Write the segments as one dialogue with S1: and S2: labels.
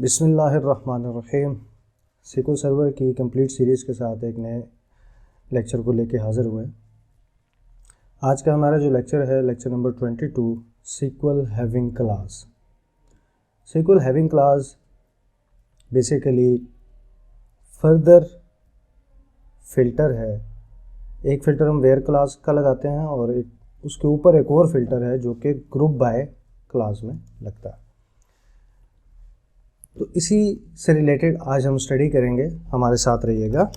S1: बिस्मिल्लाहिर्रहमानिर्रहीम। SQL server की complete series के साथ एक नए लेक्चर को लेके हाज़िर हुए। आज का हमारा जो लेक्चर है lecture number 22, SQL having class. SQL having class basically further filter है। एक फ़िल्टर हम वेयर क्लास का लगाते हैं और एक उसके ऊपर एक और फ़िल्टर है जो कि ग्रुप बाय क्लास में लगता है। तो इसी से रिलेटेड आज हम स्टडी करेंगे, हमारे साथ रहिएगा।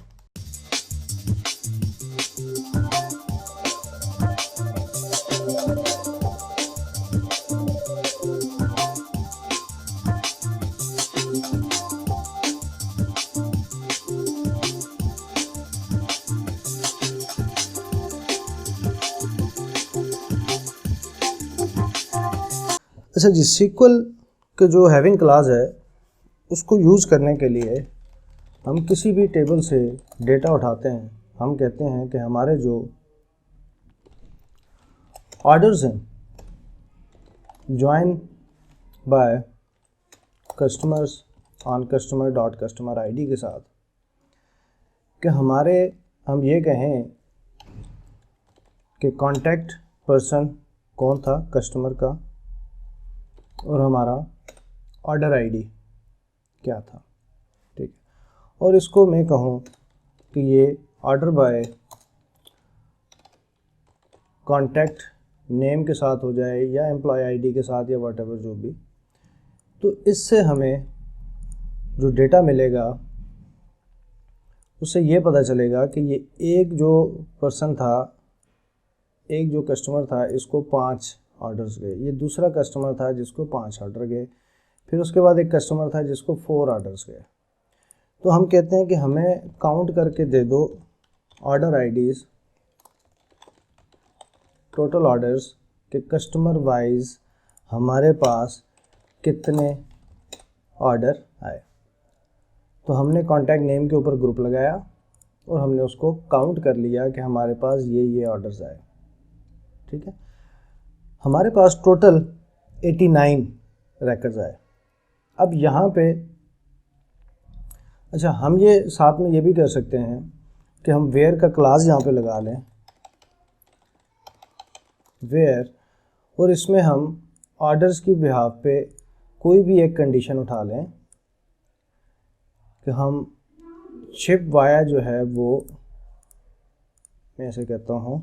S1: अच्छा जी, SQL के जो हैविंग क्लास है उसको यूज़ करने के लिए हम किसी भी टेबल से डेटा उठाते हैं। हम कहते हैं कि हमारे जो ऑर्डर्स हैं join by customers on customer dot customer ID के साथ, कि हम ये कहें कि कॉन्टैक्ट पर्सन कौन था कस्टमर का और हमारा ऑर्डर ID क्या था, ठीक है। और इसको मैं कहूँ कि ये ऑर्डर बाय कॉन्टैक्ट नेम के साथ हो जाए या एम्प्लॉय ID के साथ या व्हाटएवर जो भी, तो इससे हमें जो डेटा मिलेगा उससे ये पता चलेगा कि ये एक जो पर्सन था, एक जो कस्टमर था, इसको 5 ऑर्डर्स गए। ये दूसरा कस्टमर था जिसको 5 ऑर्डर गए। फिर उसके बाद एक कस्टमर था जिसको 4 ऑर्डर्स गए। तो हम कहते हैं कि हमें काउंट करके दे दो ऑर्डर IDs, टोटल ऑर्डर्स के कस्टमर वाइज हमारे पास कितने ऑर्डर आए। तो हमने कॉन्टैक्ट नेम के ऊपर ग्रुप लगाया और हमने उसको काउंट कर लिया कि हमारे पास ये ऑर्डर्स आए, ठीक है। हमारे पास टोटल 89 रिकॉर्ड्स आए। अब यहाँ पे अच्छा, हम ये साथ में ये भी कर सकते हैं कि हम वेयर का क्लास यहाँ पे लगा लें, वेयर, और इसमें हम ऑर्डर्स की बिहाफ पे कोई भी एक कंडीशन उठा लें कि हम शिप वाया जो है वो, मैं ऐसे कहता हूँ,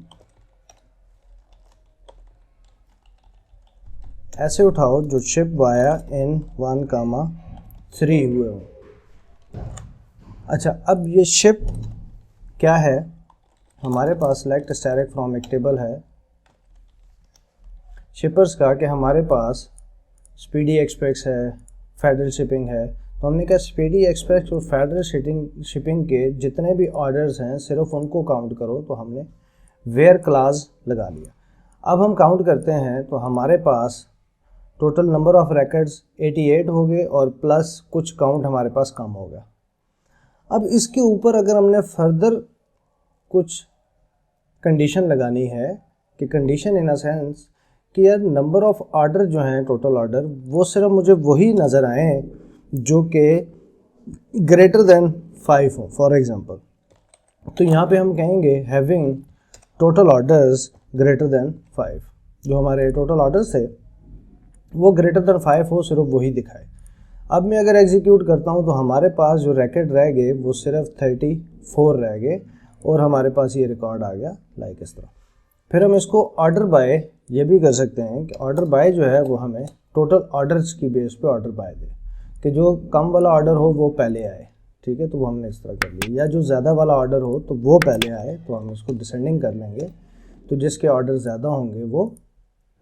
S1: ऐसे उठाओ जो शिप वाया इन 1,3 हुए हो। अच्छा, अब ये शिप क्या है, हमारे पास सेलेक्ट स्टैटिक फ्रॉम एक टेबल है शिपर्स का, कि हमारे पास स्पीडी एक्सप्रेस है, फेडरल शिपिंग है। तो हमने कहा स्पीडी एक्सप्रेस और फेडरल शिपिंग के जितने भी ऑर्डर्स हैं सिर्फ उनको काउंट करो। तो हमने वेयर क्लास लगा लिया। अब हम काउंट करते हैं तो हमारे पास टोटल नंबर ऑफ रिकॉर्ड्स 88 हो गए और प्लस कुछ काउंट हमारे पास कम हो गया। अब इसके ऊपर अगर हमने फर्दर कुछ कंडीशन लगानी है, कि कंडीशन इन अ सेंस कि यार नंबर ऑफ ऑर्डर जो हैं, टोटल ऑर्डर, वो सिर्फ मुझे वही नज़र आए जो कि ग्रेटर देन 5 हो, फॉर एग्जांपल। तो यहाँ पे हम कहेंगे having total orders greater than 5। जो हमारे टोटल ऑर्डर्स थे वो ग्रेटर देन 5 हो, सिर्फ वही दिखाए। अब मैं अगर एग्जीक्यूट करता हूँ तो हमारे पास जो रिकॉर्ड रह गए वो सिर्फ 34 रह गए और हमारे पास ये रिकॉर्ड आ गया लाइक इस तरह। फिर हम इसको ऑर्डर बाय ये भी कर सकते हैं कि ऑर्डर बाय जो है वो हमें टोटल ऑर्डर्स की बेस पे ऑर्डर बाय दे, कि जो कम वाला ऑर्डर हो वो पहले आए, ठीक है। तो वो हमने इस तरह कर लिया, या जो ज़्यादा वाला ऑर्डर हो तो वो पहले आए, तो हम इसको डिसेंडिंग कर लेंगे। तो जिसके ऑर्डर ज़्यादा होंगे वो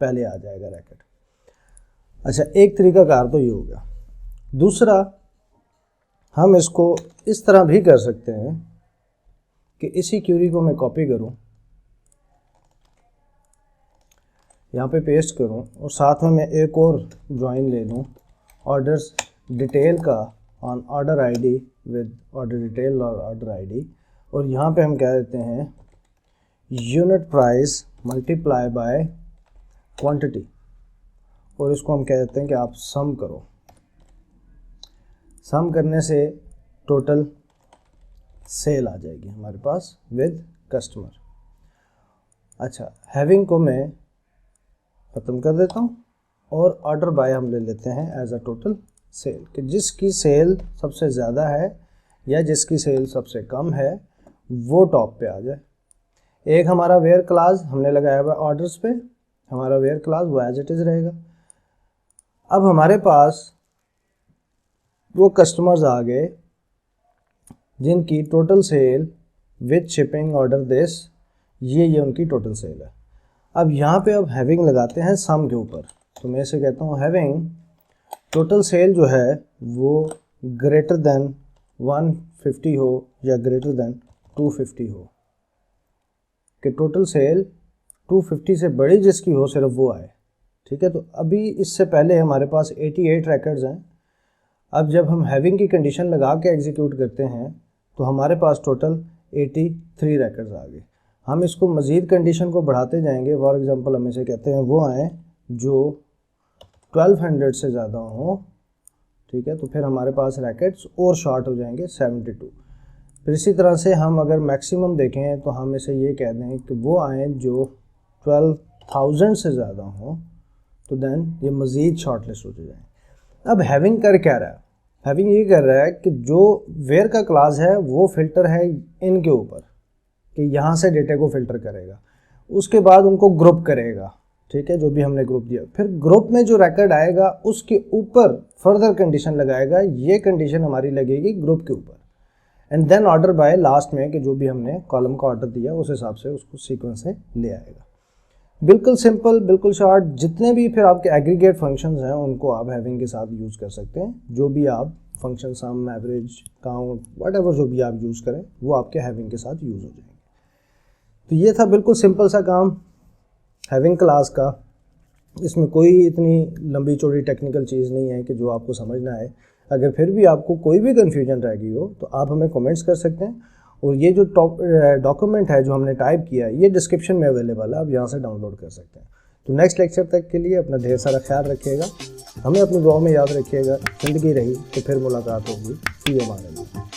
S1: पहले आ जाएगा रिकॉर्ड। अच्छा, एक तरीका कार तो ये हो गया। दूसरा, हम इसको इस तरह भी कर सकते हैं कि इसी क्यूरी को मैं कॉपी करूं, यहाँ पे पेस्ट करूं और साथ में मैं एक और ज्वाइन ले लूं ऑर्डर्स डिटेल का on order ID with order detail और ऑर्डर ID, और यहाँ पे हम कह देते हैं unit price multiply by quantity, और इसको हम कह देते हैं कि आप सम करो। सम करने से टोटल सेल आ जाएगी हमारे पास विद कस्टमर। अच्छा, हैविंग को मैं ख़त्म कर देता हूँ और ऑर्डर बाय हम ले लेते हैं एज अ टोटल सेल, कि जिसकी सेल सबसे ज़्यादा है या जिसकी सेल सबसे कम है वो टॉप पे आ जाए। एक हमारा वेयर क्लास हमने लगाया हुआ ऑर्डर्स पे, हमारा वेयर क्लास वो एज इट इज़ रहेगा। अब हमारे पास वो कस्टमर्स आ गए जिनकी total sale with shipping order this, ये उनकी टोटल सेल है। अब यहाँ पे अब हैविंग लगाते हैं सम के ऊपर, तो मैं इसे कहता हूँ हैविंग टोटल सेल जो है वो ग्रेटर देन 150 हो या ग्रेटर देन 250 हो, कि टोटल सेल 250 से बड़ी जिसकी हो सिर्फ वो आए। ठीक है, तो अभी इससे पहले हमारे पास 88 रिकॉर्ड्स हैं। अब जब हम हैविंग की कंडीशन लगा के एग्जीक्यूट करते हैं तो हमारे पास टोटल 83 रिकॉर्ड्स आ गए। हम इसको मज़ीद कंडीशन को बढ़ाते जाएंगे। फॉर एग्जांपल हम इसे कहते हैं वो आए जो 1200 से ज़्यादा हों। ठीक है, तो फिर हमारे पास रैकेट्स और शॉर्ट हो जाएंगे 72। फिर इसी तरह से हम अगर मैक्सिमम देखें तो हम इसे ये कह दें कि वो आए जो 12,000 से ज़्यादा हों, तो देन ये मज़ीद शॉर्ट लिस्ट होते जाएँ। अब हैविंग कर क्या रहा है? हैविंग ये कर रहा है कि जो वेयर का क्लास है वो फ़िल्टर है इनके ऊपर, कि यहाँ से डेटा को फ़िल्टर करेगा, उसके बाद उनको ग्रुप करेगा। ठीक है, जो भी हमने ग्रुप दिया, फिर ग्रुप में जो रिकॉर्ड आएगा उसके ऊपर फर्दर कंडीशन लगाएगा। ये कंडीशन हमारी लगेगी ग्रुप के ऊपर, and then order by last में कि जो भी हमने कॉलम का ऑर्डर दिया उस हिसाब से उसको सीक्वेंस से ले आएगा। बिल्कुल सिंपल, बिल्कुल शॉर्ट। जितने भी फिर आपके एग्रीगेट फंक्शंस हैं उनको आप हैविंग के साथ यूज़ कर सकते हैं। जो भी आप फंक्शन सम, एवरेज, काउंट, व्हाटएवर जो भी आप यूज़ करें वो आपके हैविंग के साथ यूज़ हो जाएंगे। तो ये था बिल्कुल सिंपल सा काम हैविंग क्लास का। इसमें कोई इतनी लंबी चौड़ी टेक्निकल चीज़ नहीं है कि जो आपको समझना है। अगर फिर भी आपको कोई भी कन्फ्यूजन रह गई हो तो आप हमें कमेंट्स कर सकते हैं, और ये जो डॉक्यूमेंट है जो हमने टाइप किया है ये डिस्क्रिप्शन में अवेलेबल है, आप यहाँ से डाउनलोड कर सकते हैं। तो नेक्स्ट लेक्चर तक के लिए अपना ढेर सारा ख्याल रखिएगा, हमें अपनी दुआ में याद रखिएगा। ज़िंदगी रही तो फिर मुलाकात होगी। फी अमान अल्लाह।